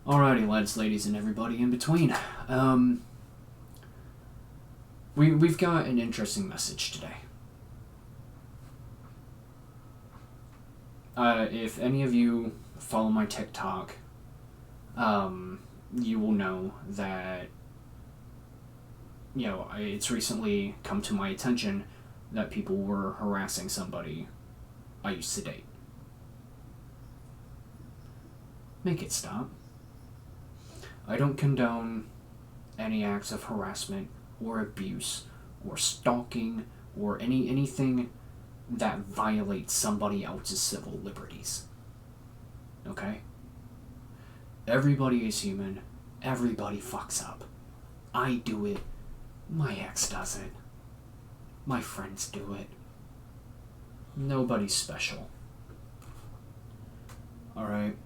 Alrighty, lads, ladies, and everybody in between. We've got an interesting message today. If any of you follow my TikTok, you will know that, it's recently come to my attention that people were harassing somebody I used to date. Make it stop. I don't condone any acts of harassment or abuse or stalking or anything that violates somebody else's civil liberties. Okay? Everybody is human. Everybody fucks up. I do it. My ex does it. My friends do it. Nobody's special. Alright?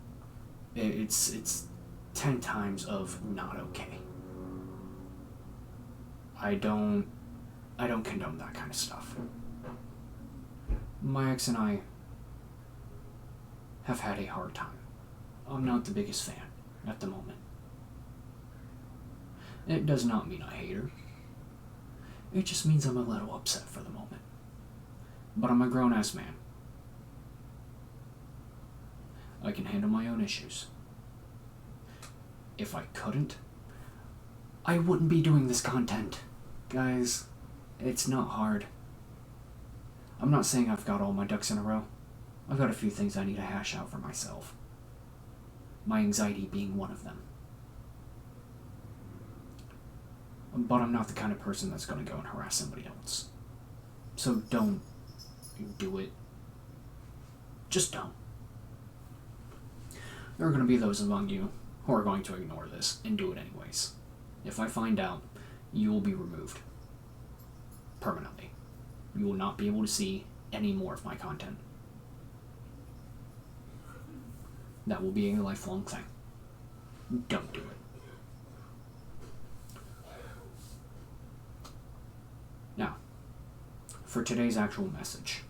It's 10 times of not okay. I don't condone that kind of stuff. My ex and I have had a hard time. I'm not the biggest fan at the moment. It does not mean I hate her. It just means I'm a little upset for the moment. But I'm a grown-ass man. I can handle my own issues. If I couldn't, I wouldn't be doing this content. Guys, it's not hard. I'm not saying I've got all my ducks in a row. I've got a few things I need to hash out for myself. My anxiety being one of them. But I'm not the kind of person that's going to go and harass somebody else. So don't do it. Just don't. There are going to be those among you who are going to ignore this and do it anyways. If I find out, you will be removed. Permanently. You will not be able to see any more of my content. That will be a lifelong thing. Don't do it. Now, for today's actual message.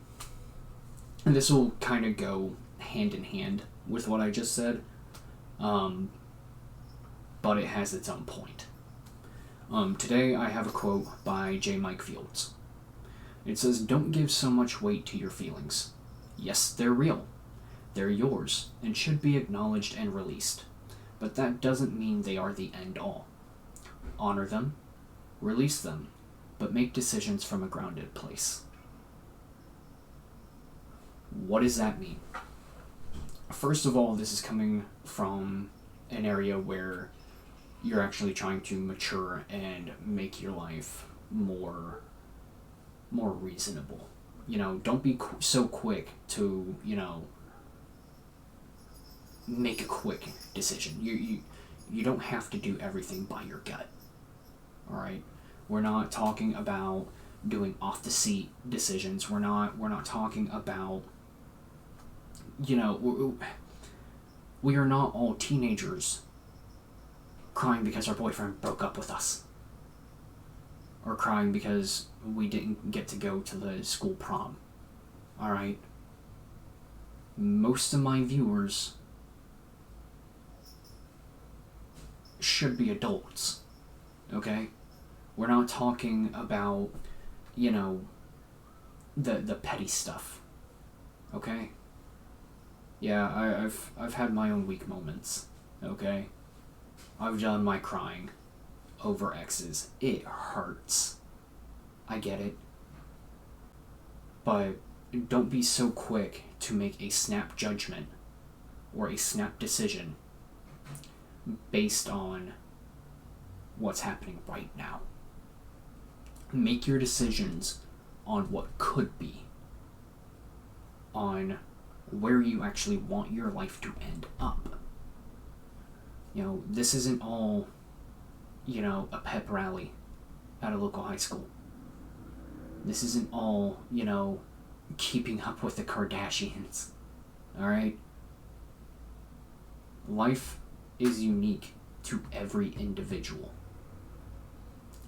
And this will kind of go hand in hand with what I just said. But it has its own point. Today I have a quote by J. Mike Fields. It says, "Don't give so much weight to your feelings. Yes, they're real. They're yours and should be acknowledged and released. But that doesn't mean they are the end all. Honor them, release them, but make decisions from a grounded place." What does that mean? First of all, this is coming from an area where you're actually trying to mature and make your life more reasonable. Don't be so quick to, make a quick decision. You don't have to do everything by your gut. All right? We're not talking about doing off the seat decisions. We're not talking about, we are not all teenagers crying because our boyfriend broke up with us. Or crying because we didn't get to go to the school prom. Alright? Most of my viewers should be adults. Okay? We're not talking about, the petty stuff. Okay? Yeah, I've had my own weak moments. Okay? I've done my crying over exes. It hurts. I get it. But don't be so quick to make a snap judgment or a snap decision based on what's happening right now. Make your decisions on what could be, on where you actually want your life to end up. This isn't all, a pep rally at a local high school. This isn't all, keeping up with the Kardashians. Alright? Life is unique to every individual.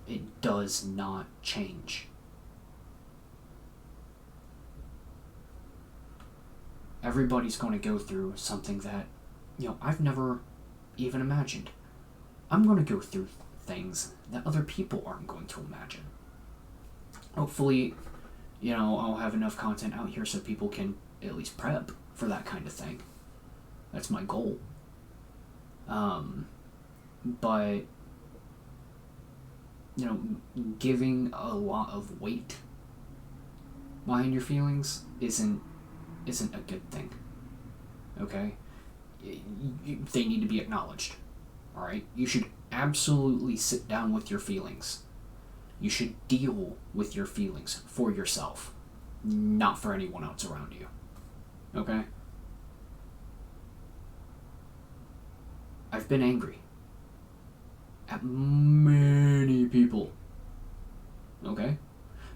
It does not change. Everybody's going to go through something that, I've never even imagined. I'm going to go through things that other people aren't going to imagine. Hopefully, I'll have enough content out here so people can at least prep for that kind of thing. That's my goal. But, giving a lot of weight behind your feelings isn't a good thing. Okay? They need to be acknowledged. Alright? You should absolutely sit down with your feelings. You should deal with your feelings for yourself, not for anyone else around you. Okay? I've been angry at many people. Okay?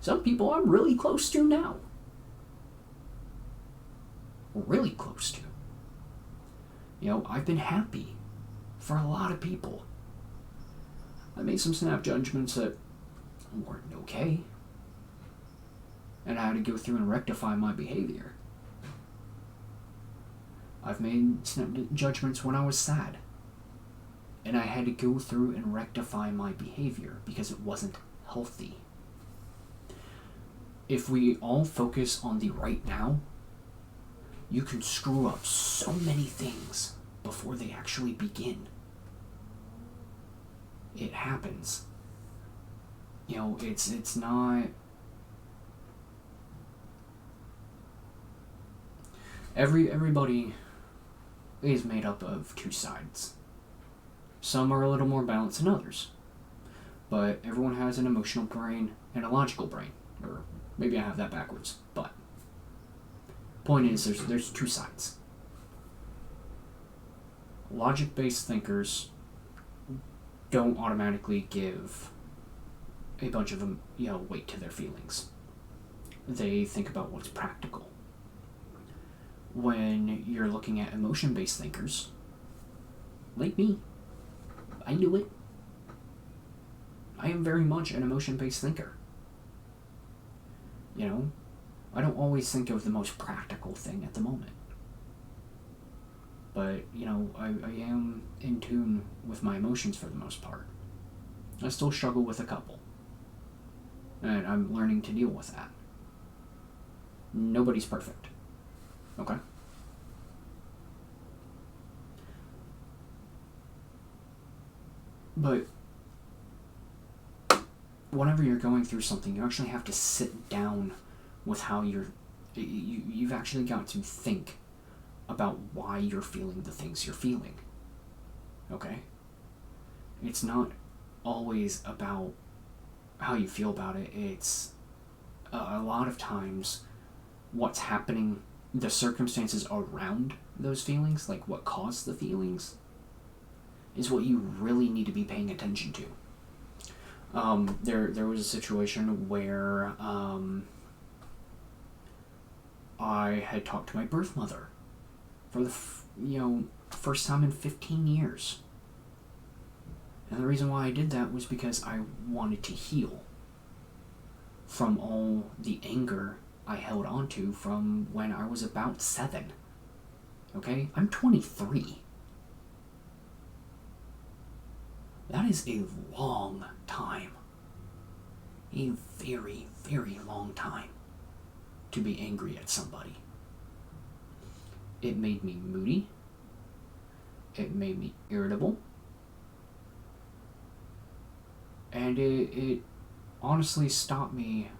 Some people I'm really close to now. Really close to. I've been happy for a lot of people. I made some snap judgments that weren't okay. And I had to go through and rectify my behavior. I've made snap judgments when I was sad. And I had to go through and rectify my behavior because it wasn't healthy. If we all focus on the right now, you can screw up so many things before they actually begin. It happens. It's not... Everybody is made up of two sides. Some are a little more balanced than others. But everyone has an emotional brain and a logical brain. Or maybe I have that backwards. But point is, there's two sides. Logic-based thinkers don't automatically give a bunch of them, weight to their feelings. They think about what's practical. When you're looking at emotion-based thinkers, like me, I knew it. I am very much an emotion-based thinker. I don't always think of the most practical thing at the moment. But, I am in tune with my emotions for the most part. I still struggle with a couple. And I'm learning to deal with that. Nobody's perfect. Okay? But whenever you're going through something, you actually have to sit down with how you've actually got to think about why you're feeling the things you're feeling. Okay? It's not always about how you feel about it. It's a lot of times what's happening, the circumstances around those feelings, like what caused the feelings, is what you really need to be paying attention to. There was a situation where I had talked to my birth mother for the first time in 15 years. And the reason why I did that was because I wanted to heal from all the anger I held onto from when I was about 7. Okay? I'm 23. That is a long time. A very, very long time to be angry at somebody. It made me moody. It made me irritable. And it honestly stopped me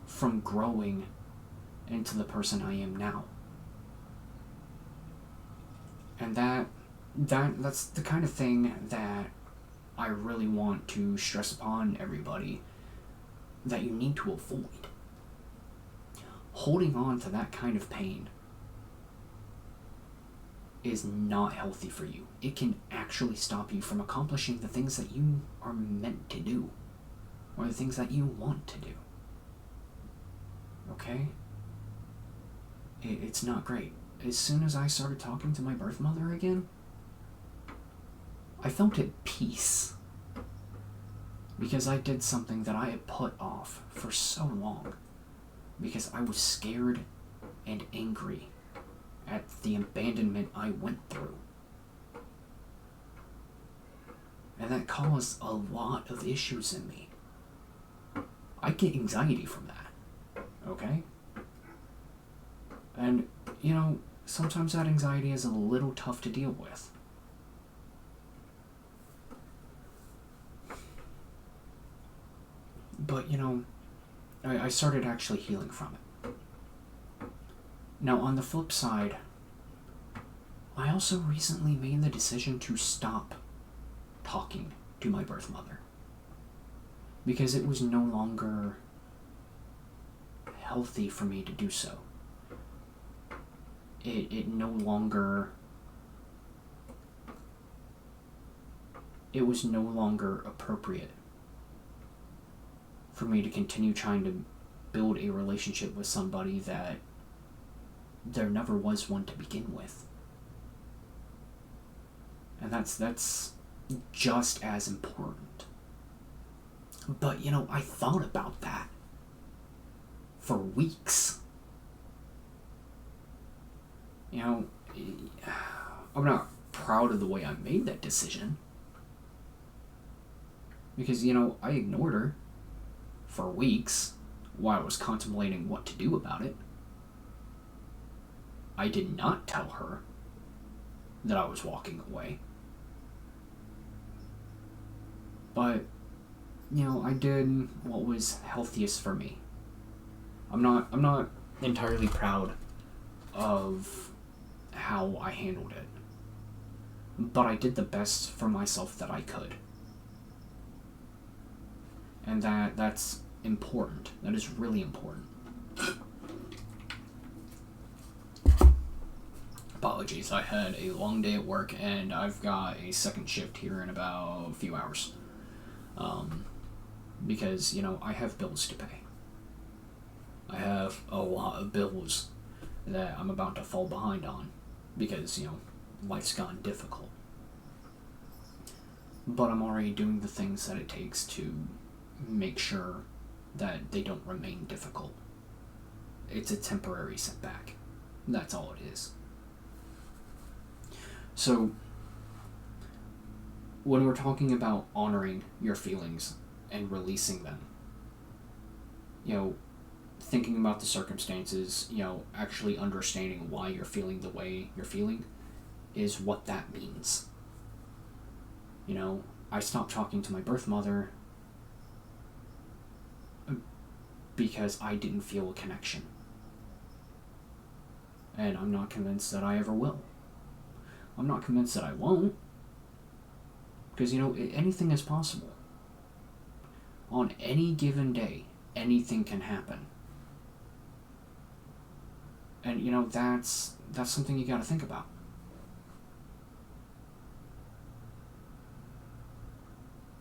from growing into the person I am now. And that's the kind of thing that I really want to stress upon everybody that you need to avoid. Holding on to that kind of pain is not healthy for you. It can actually stop you from accomplishing the things that you are meant to do, or the things that you want to do. Okay? It's not great. As soon as I started talking to my birth mother again, I felt at peace. Because I did something that I had put off for so long. Because I was scared and angry at the abandonment I went through. that caused a lot of issues in me. I get anxiety from that, okay? And, sometimes that anxiety is a little tough to deal with. But, I started actually healing from it. Now, on the flip side, I also recently made the decision to stop talking to my birth mother. Because it was no longer healthy for me to do so. It was no longer appropriate for me to continue trying to build a relationship with somebody that there never was one to begin with. And that's just as important. But, I thought about that for weeks. I'm not proud of the way I made that decision. Because, I ignored her for weeks while I was contemplating what to do about it. I did not tell her that I was walking away. But, I did what was healthiest for me. I'm not entirely proud of how I handled it. But I did the best for myself that I could. And that's important. That is really important. Apologies, I had a long day at work and I've got a second shift here in about a few hours. Because, I have bills to pay. I have a lot of bills that I'm about to fall behind on because, life's gotten difficult. But I'm already doing the things that it takes to make sure that they don't remain difficult. It's a temporary setback. That's all it is. So, when we're talking about honoring your feelings and releasing them, thinking about the circumstances, actually understanding why you're feeling the way you're feeling is what that means. I stopped talking to my birth mother because I didn't feel a connection. And I'm not convinced that I ever will. I'm not convinced that I won't. Because, anything is possible. On any given day, anything can happen. And, that's something you gotta think about.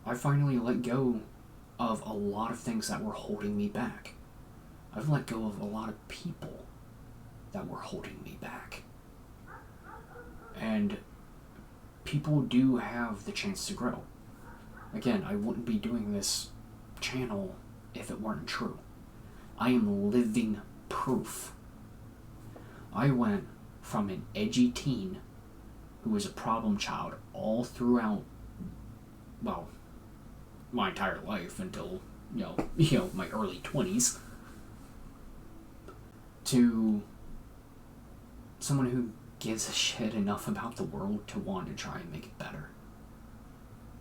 I finally let go of a lot of things that were holding me back. I've let go of a lot of people that were holding me back. And people do have the chance to grow. Again, I wouldn't be doing this channel if it weren't true. I am living proof. I went from an edgy teen who was a problem child all throughout, my entire life until, my early 20s, to someone who gives a shit enough about the world to want to try and make it better.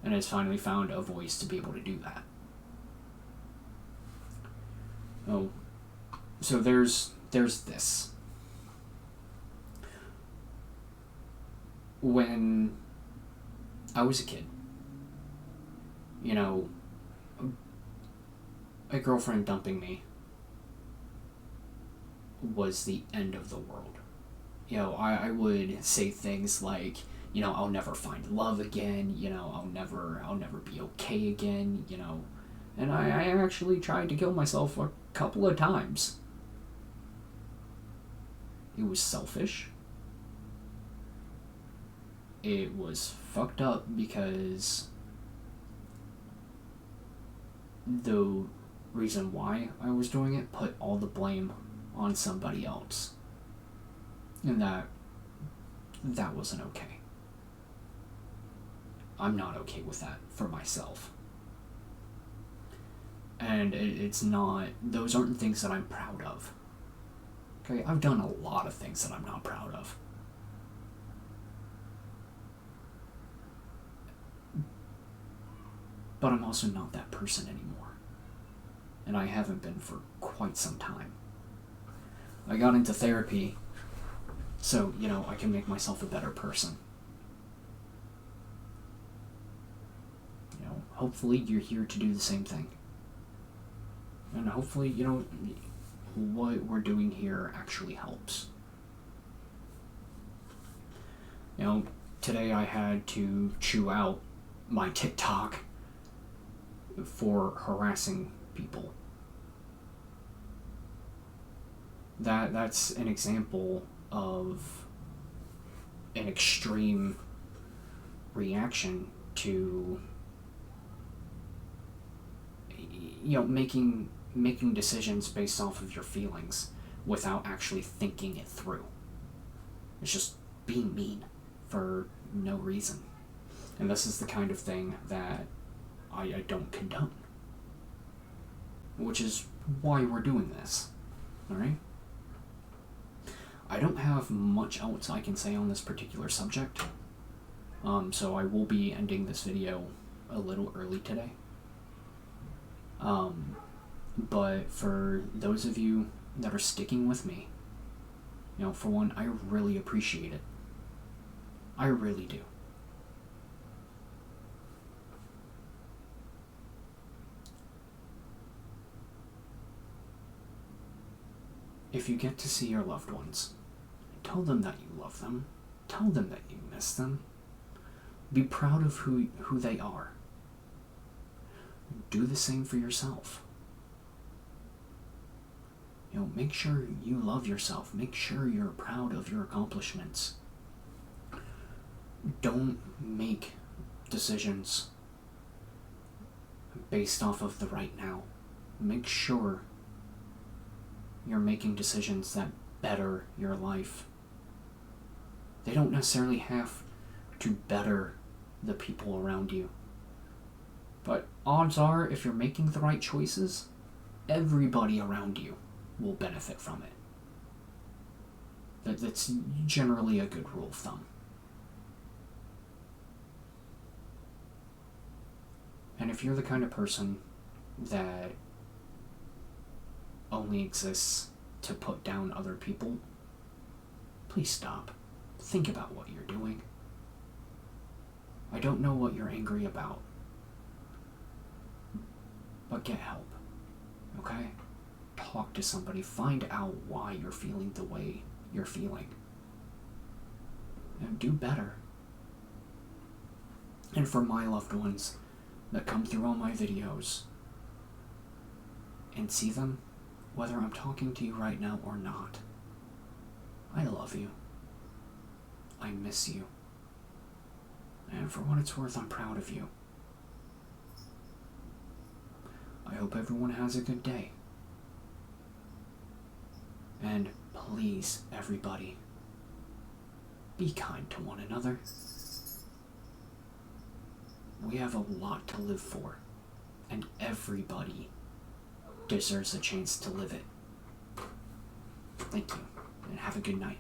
And has finally found a voice to be able to do that. Oh, so there's this. When I was a kid, a girlfriend dumping me was the end of the world. I would say things like, I'll never find love again, I'll never be okay again, and I actually tried to kill myself a couple of times. It was selfish. It was fucked up because the reason why I was doing it put all the blame on somebody else. And that wasn't okay. I'm not okay with that for myself. And it's not, those aren't things that I'm proud of. Okay, I've done a lot of things that I'm not proud of. But I'm also not that person anymore. And I haven't been for quite some time. I got into therapy so, I can make myself a better person. Hopefully you're here to do the same thing. And hopefully, what we're doing here actually helps. Today I had to chew out my TikTok for harassing people. That's an example of an extreme reaction to making decisions based off of your feelings without actually thinking it through. It's just being mean for no reason. And this is the kind of thing that I don't condone. Which is why we're doing this. Alright? I don't have much else I can say on this particular subject. So I will be ending this video a little early today. But for those of you that are sticking with me, for one, I really appreciate it. I really do. If you get to see your loved ones, tell them that you love them. Tell them that you miss them. Be proud of who they are. Do the same for yourself. Make sure you love yourself. Make sure you're proud of your accomplishments. Don't make decisions based off of the right now. Make sure you're making decisions that better your life. They don't necessarily have to better the people around you. But odds are, if you're making the right choices, everybody around you will benefit from it. That's generally a good rule of thumb. And if you're the kind of person that only exists to put down other people, please stop. Think about what you're doing. I don't know what you're angry about, but get help, okay? Talk to somebody. Find out why you're feeling the way you're feeling. And do better. And for my loved ones that come through all my videos and see them, whether I'm talking to you right now or not, I love you. I miss you. And for what it's worth, I'm proud of you. I hope everyone has a good day. And please, everybody, be kind to one another. We have a lot to live for, and everybody deserves a chance to live it. Thank you, and have a good night.